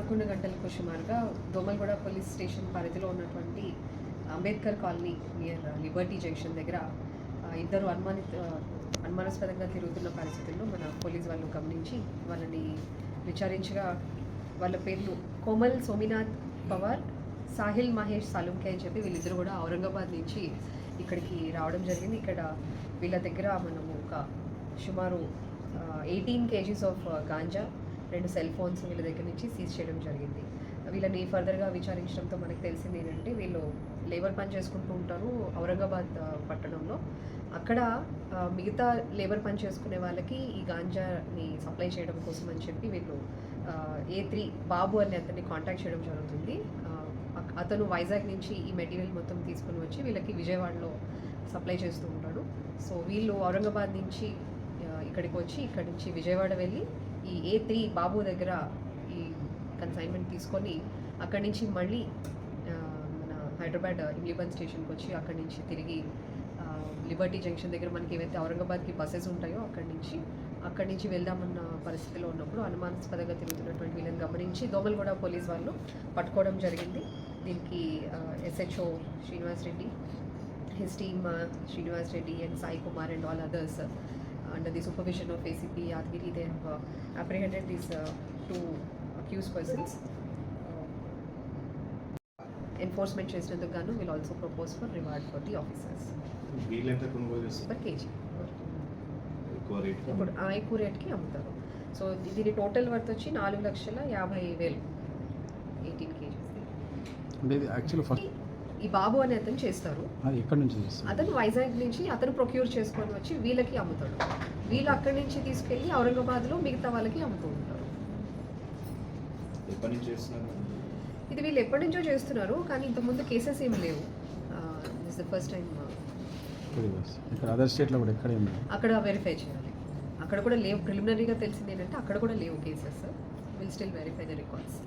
11 గంటలకు సుమారుగా Domalguda police station పరిధిలో ఉన్నటువంటి Ambedkar colony near Liberty junction దగ్గర ఇద్దరు అనుమానాస్పదంగా తిరుగుతున్న పరిస్థితుల్లో మన పోలీస్ వాళ్ళు గమనించి వాళ్ళని విచారించగా వాళ్ళ పేర్లు కోమల్ సోమినాథ్ పవార్, సాహిల్ మహేష్ సాలుంకే అని చెప్పి వీళ్ళిద్దరు కూడా ఔరంగాబాద్ నుంచి ఇక్కడికి రావడం జరిగింది. ఇక్కడ వీళ్ళ దగ్గర మనము ఒక సుమారు 18 kgs of ganja, 2 cell phones వీళ్ళ దగ్గర నుంచి సీజ్ చేయడం జరిగింది. వీళ్ళని ఫర్దర్గా విచారించడంతో మనకు తెలిసింది ఏంటంటే వీళ్ళు లేబర్ పని చేసుకుంటూ ఉంటారు ఔరంగాబాద్ పట్టణంలో. అక్కడ మిగతా లేబర్ పని చేసుకునే వాళ్ళకి ఈ గాంజాని సప్లై చేయడం కోసం అని చెప్పి వీళ్ళు A3 బాబు అనే అతన్ని కాంటాక్ట్ చేయడం జరుగుతుంది. అతను వైజాగ్ నుంచి ఈ మెటీరియల్ మొత్తం తీసుకుని వచ్చి వీళ్ళకి విజయవాడలో సప్లై చేస్తూ ఉంటాడు. సో వీళ్ళు ఔరంగాబాద్ నుంచి ఇక్కడికి వచ్చి ఇక్కడి నుంచి విజయవాడ వెళ్ళి ఈ A3 బాబు దగ్గర ఈ కన్సైన్మెంట్ తీసుకొని అక్కడి నుంచి మళ్ళీ మన హైదరాబాద్ ఇమ్లీబన్ స్టేషన్కి వచ్చి అక్కడి నుంచి తిరిగి లిబర్టీ జంక్షన్ దగ్గర మనకి ఏవైతే ఔరంగాబాద్కి బస్సెస్ ఉంటాయో అక్కడి నుంచి వెళ్దామన్న పరిస్థితిలో ఉన్నప్పుడు అనుమానాస్పదంగా తిరుగుతున్నటువంటి వీళ్ళని గమనించి దోమల్గూడ పోలీస్ వాళ్ళు పట్టుకోవడం జరిగింది. దీనికి SHO Srinivas Reddy, his team Srinivas Reddy and Sai Kumar and all others under the supervision of ACP Yadgiri, they have apprehended these 2 accused persons. Enforcement చేసినందుకు గాను will also propose for reward for the officers. వీళ్ళు ఎంత కొనుగోలు చేస్తారు? Per kg. ఇప్పుడు ఎక్కువ రేట్కి అమ్ముతారు. సో దీని టోటల్ వర్త్ వచ్చి 4,50,000 18 kgs. అంటే ఇది యాక్చువల్లీ ఫస్ట్ ఈ బాబు అనే అతను చేస్తారు. అది ఎక్కడి నుంచి చేస్తారు? అతను వైజాగ్ నుంచి అతను ప్రొక్యూర్ చేసుకొని వచ్చి వీళ్ళకి అమ్ముతాడు. వీళ్ళు అక్కడి నుంచి తీసుకెళ్ళి ఔరంగాబాద్లో మిగతా వాళ్ళకి అమ్ముతూ ఉంటారు. ఎప్పటి నుంచి చేస్తున్నారు? ఇది వీళ్ళు ఎప్పటి నుంచో చేస్తున్నారు, కానీ ఇంతకుముందు కేసెస్ ఏమి లేవు. This the first time. ఇక్కడ అదర్ స్టేట్లో కూడా ఎక్కడ ఏమి అక్కడ వెరిఫై చేయాలి. అక్కడ కూడా లేవు. ప్రిలిమినరీగా తెలిసింది ఏంటంటే అక్కడ కూడా లేవు cases. Will still verify the records.